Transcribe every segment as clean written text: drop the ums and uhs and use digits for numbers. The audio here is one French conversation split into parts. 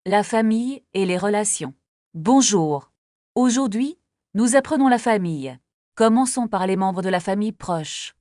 La famille et les relations. Bonjour. Aujourd'hui, nous apprenons la famille. Commençons par les membres de la famille proche.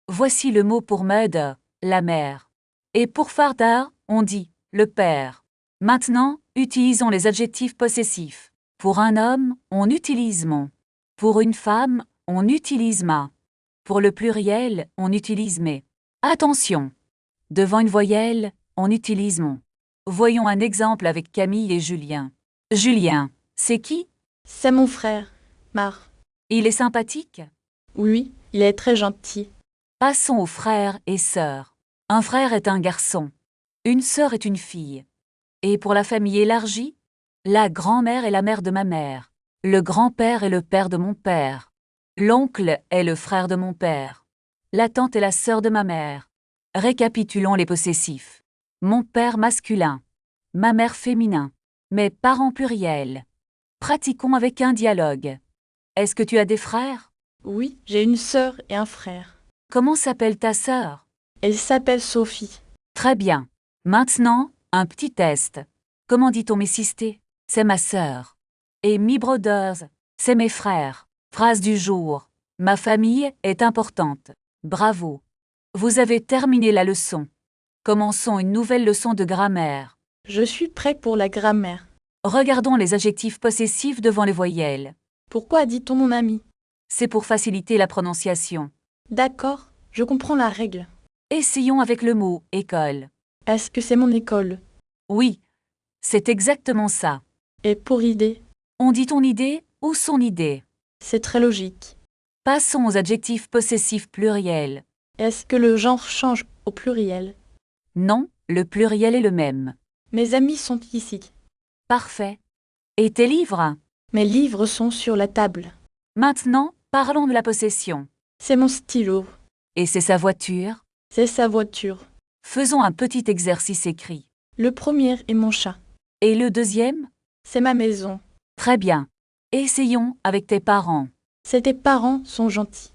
Voici le mot pour mother, la mère. Et pour father, on dit le père. Maintenant, utilisons les adjectifs possessifs. Pour un homme, on utilise mon. Pour une femme, on utilise ma. Pour le pluriel, on utilise mes. Attention! Devant une voyelle, on utilise mon. Voyons un exemple avec Camille et Julien. Julien, c'est qui? C'est mon frère, Mar. Il est sympathique? Oui, il est très gentil. Passons aux frères et sœurs. Un frère est un garçon. Une sœur est une fille. Et pour la famille élargie, la grand-mère est la mère de ma mère. Le grand-père est le père de mon père. L'oncle est le frère de mon père. La tante est la sœur de ma mère. Récapitulons les possessifs. Mon père masculin. Ma mère féminin. Mes parents pluriels. Pratiquons avec un dialogue. Est-ce que tu as des frères? Oui, j'ai une sœur et un frère. Comment s'appelle ta sœur? Elle s'appelle Sophie. Très bien. Maintenant, un petit test. Comment dit-on mes sisters? C'est ma sœur. Et mes brothers, c'est mes frères. Phrase du jour. Ma famille est importante. Bravo. Vous avez terminé la leçon. Commençons une nouvelle leçon de grammaire. Je suis prêt pour la grammaire. Regardons les adjectifs possessifs devant les voyelles. Pourquoi dit-on mon ami? C'est pour faciliter la prononciation. D'accord, je comprends la règle. Essayons avec le mot école. Est-ce que c'est mon école? Oui, c'est exactement ça. Et pour idée? On dit ton idée ou son idée. C'est très logique. Passons aux adjectifs possessifs pluriels. Est-ce que le genre change au pluriel? Non, le pluriel est le même. Mes amis sont ici. Parfait. Et tes livres? Mes livres sont sur la table. Maintenant, parlons de la possession. C'est mon stylo. Et c'est sa voiture? C'est sa voiture. Faisons un petit exercice écrit. Le premier est mon chat. Et le deuxième? C'est ma maison. Très bien. Essayons avec tes parents. Tes parents sont gentils.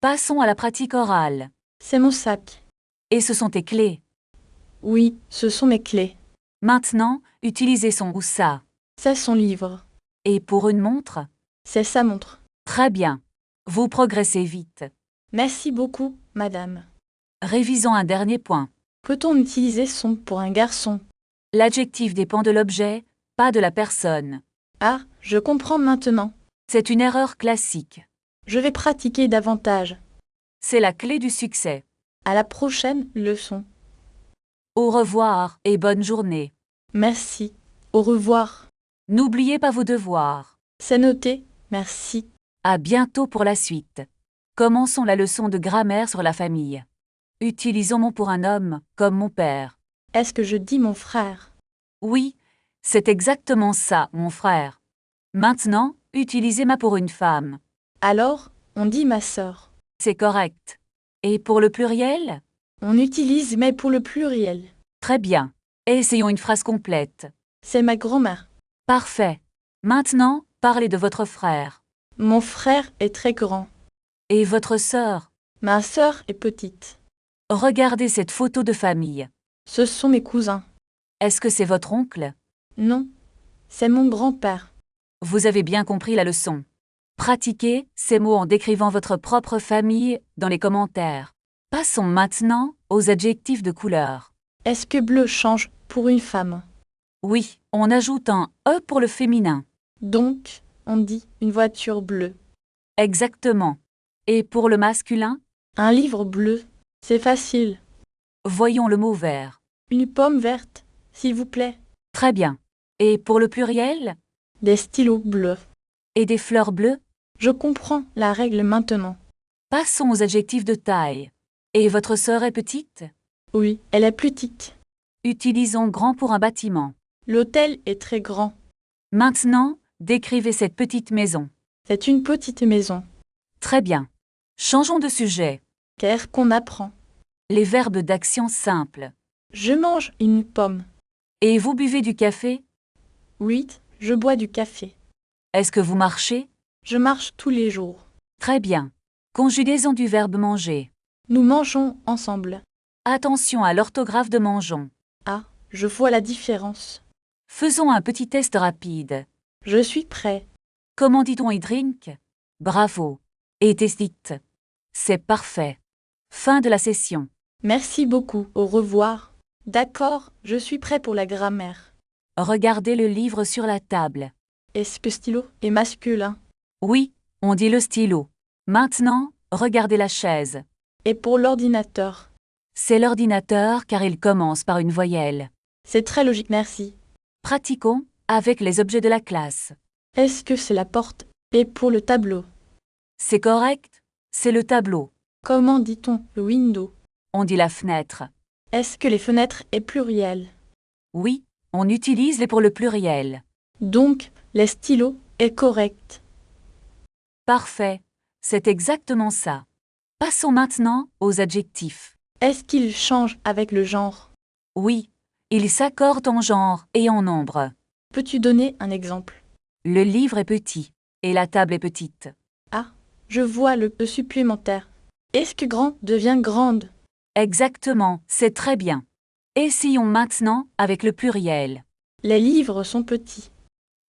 Passons à la pratique orale. C'est mon sac. Et ce sont tes clés. Oui, ce sont mes clés. Maintenant, utilisez son ou ça. C'est son livre. Et pour une montre? C'est sa montre. Très bien. Vous progressez vite. Merci beaucoup, madame. Révisons un dernier point. Peut-on utiliser son pour un garçon? L'adjectif dépend de l'objet, pas de la personne. Ah, je comprends maintenant. C'est une erreur classique. Je vais pratiquer davantage. C'est la clé du succès. À la prochaine leçon. Au revoir et bonne journée. Merci. Au revoir. N'oubliez pas vos devoirs. C'est noté. Merci. À bientôt pour la suite. Commençons la leçon de grammaire sur la famille. Utilisons mon pour un homme, comme mon père. Est-ce que je dis mon frère? Oui, c'est exactement ça, mon frère. Maintenant, utilisez ma pour une femme. Alors, on dit ma sœur. C'est correct. Et pour le pluriel? On utilise mais pour le pluriel. Très bien. Essayons une phrase complète. C'est ma grand-mère. Parfait. Maintenant, parlez de votre frère. Mon frère est très grand. Et votre sœur? Ma sœur est petite. Regardez cette photo de famille. Ce sont mes cousins. Est-ce que c'est votre oncle? Non, c'est mon grand-père. Vous avez bien compris la leçon. Pratiquez ces mots en décrivant votre propre famille dans les commentaires. Passons maintenant aux adjectifs de couleur. Est-ce que bleu change pour une femme? Oui, on ajoute un E pour le féminin. Donc, on dit une voiture bleue. Exactement. Et pour le masculin? Un livre bleu. C'est facile. Voyons le mot vert. Une pomme verte, s'il vous plaît. Très bien. Et pour le pluriel? Des stylos bleus. Et des fleurs bleues? Je comprends la règle maintenant. Passons aux adjectifs de taille. Et votre sœur est petite? Oui, elle est petite. Utilisons grand pour un bâtiment. L'hôtel est très grand. Maintenant, décrivez cette petite maison. C'est une petite maison. Très bien. Changeons de sujet. Qu'est-ce qu'on apprend? Les verbes d'action simples. Je mange une pomme. Et vous buvez du café? Oui, je bois du café. Est-ce que vous marchez? Je marche tous les jours. Très bien. Conjugaison du verbe manger. Nous mangeons ensemble. Attention à l'orthographe de mangeons. Ah, je vois la différence. Faisons un petit test rapide. Je suis prêt. Comment dit-on I drink? Bravo. Et taste it. C'est parfait. Fin de la session. Merci beaucoup. Au revoir. D'accord, je suis prêt pour la grammaire. Regardez le livre sur la table. Est-ce que stylo est masculin? Oui, on dit le stylo. Maintenant, regardez la chaise. Et pour l'ordinateur? C'est l'ordinateur car il commence par une voyelle. C'est très logique, merci. Pratiquons avec les objets de la classe. Est-ce que c'est la porte? Et pour le tableau? C'est correct, c'est le tableau. Comment dit-on le window? On dit la fenêtre. Est-ce que les fenêtres est pluriel? Oui, on utilise les pour le pluriel. Donc, les stylos est correct. Parfait, c'est exactement ça. Passons maintenant aux adjectifs. Est-ce qu'ils changent avec le genre? Oui, ils s'accordent en genre et en nombre. Peux-tu donner un exemple? Le livre est petit et la table est petite. Ah, je vois le E supplémentaire. Est-ce que grand devient grande? Exactement, c'est très bien. Essayons maintenant avec le pluriel. Les livres sont petits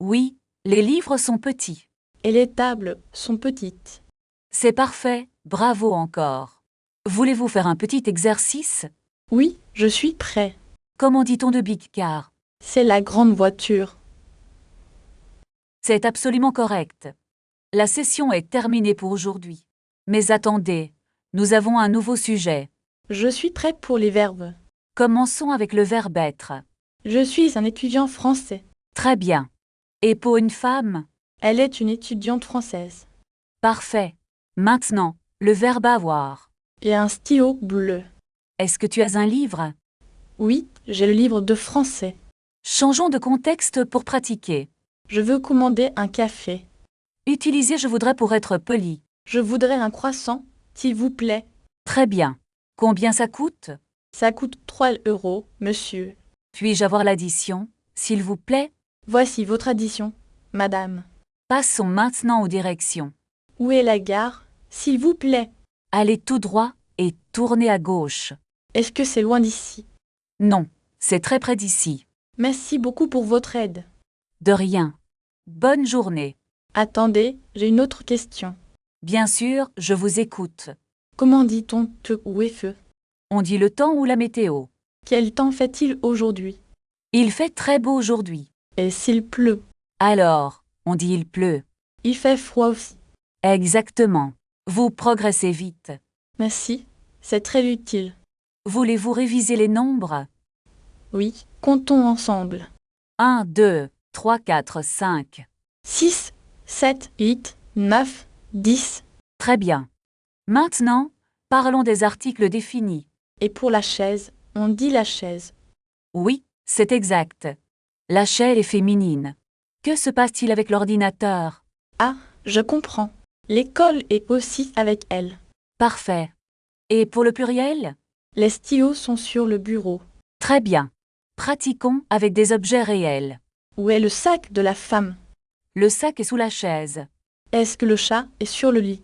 Oui, les livres sont petits. et les tables sont petites. C'est parfait, bravo encore. Voulez-vous faire un petit exercice? Oui, je suis prêt. Comment dit-on de big car? C'est la grande voiture. C'est absolument correct. La session est terminée pour aujourd'hui. Mais attendez, nous avons un nouveau sujet. Je suis prêt pour les verbes. Commençons avec le verbe être. Je suis un étudiant français. Très bien. Et pour une femme? Elle est une étudiante française. Parfait. Maintenant, le verbe avoir. Et un stylo bleu. Est-ce que tu as un livre? Oui, j'ai le livre de français. Changeons de contexte pour pratiquer. Je veux commander un café. Utilisez je voudrais pour être poli. Je voudrais un croissant, s'il vous plaît. Très bien. Combien ça coûte? Ça coûte 3 euros, monsieur. Puis-je avoir l'addition, s'il vous plaît? Voici votre addition, madame. Passons maintenant aux directions. Où est la gare, s'il vous plaît? Allez tout droit et tournez à gauche. Est-ce que c'est loin d'ici? Non, c'est très près d'ici. Merci beaucoup pour votre aide. De rien. Bonne journée. Attendez, j'ai une autre question. Bien sûr, je vous écoute. Comment dit-on te ou est feu? On dit le temps ou la météo. Quel temps fait-il aujourd'hui? Il fait très beau aujourd'hui. Et s'il pleut? Alors, on dit il pleut. Il fait froid aussi. Exactement. Vous progressez vite. Merci, c'est très utile. Voulez-vous réviser les nombres? Oui, comptons ensemble. 1, 2, 3, 4, 5. 6, 7, 8, 9, 10. Très bien. Maintenant, parlons des articles définis. Et pour la chaise, on dit la chaise. Oui, c'est exact. La chaise est féminine. Que se passe-t-il avec l'ordinateur? Ah, je comprends. L'école est aussi avec elle. Parfait. Et pour le pluriel? Les stylos sont sur le bureau. Très bien. Pratiquons avec des objets réels. Où est le sac de la femme? Le sac est sous la chaise. Est-ce que le chat est sur le lit?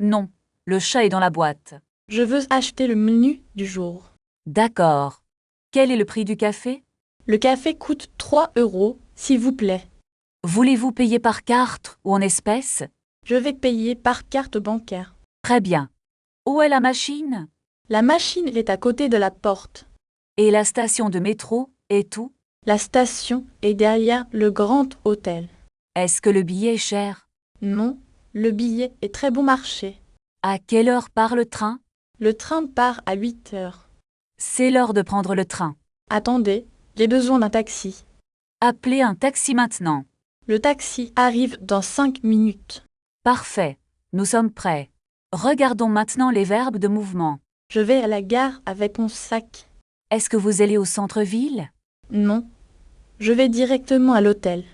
Non, le chat est dans la boîte. Je veux acheter le menu du jour. D'accord. Quel est le prix du café? Le café coûte 3 euros, s'il vous plaît. Voulez-vous payer par carte ou en espèces? Je vais payer par carte bancaire. Très bien. Où est la machine? La machine est à côté de la porte. Et la station de métro est où? La station est derrière le grand hôtel. Est-ce que le billet est cher? Non, le billet est très bon marché. À quelle heure part le train? Le train part à 8 heures. C'est l'heure de prendre le train. Attendez, j'ai besoin d'un taxi. Appelez un taxi maintenant. Le taxi arrive dans 5 minutes. Parfait. Nous sommes prêts. Regardons maintenant les verbes de mouvement. Je vais à la gare avec mon sac. Est-ce que vous allez au centre-ville? Non, je vais directement à l'hôtel.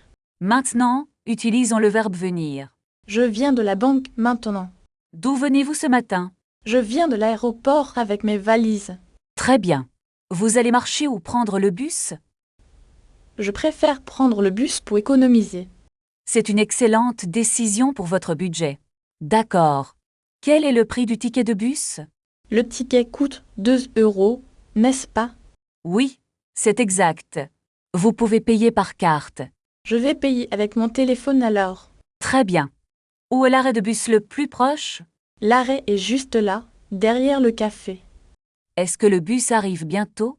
Maintenant, utilisons le verbe venir. Je viens de la banque maintenant. D'où venez-vous ce matin? Je viens de l'aéroport avec mes valises. Très bien. Vous allez marcher ou prendre le bus? Je préfère prendre le bus pour économiser. C'est une excellente décision pour votre budget. D'accord. Quel est le prix du ticket de bus? Le ticket coûte 2 euros, n'est-ce pas? Oui, c'est exact. Vous pouvez payer par carte. Je vais payer avec mon téléphone alors. Très bien. Où est l'arrêt de bus le plus proche? L'arrêt est juste là, derrière le café. Est-ce que le bus arrive bientôt?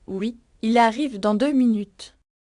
Oui, il arrive dans 2 minutes.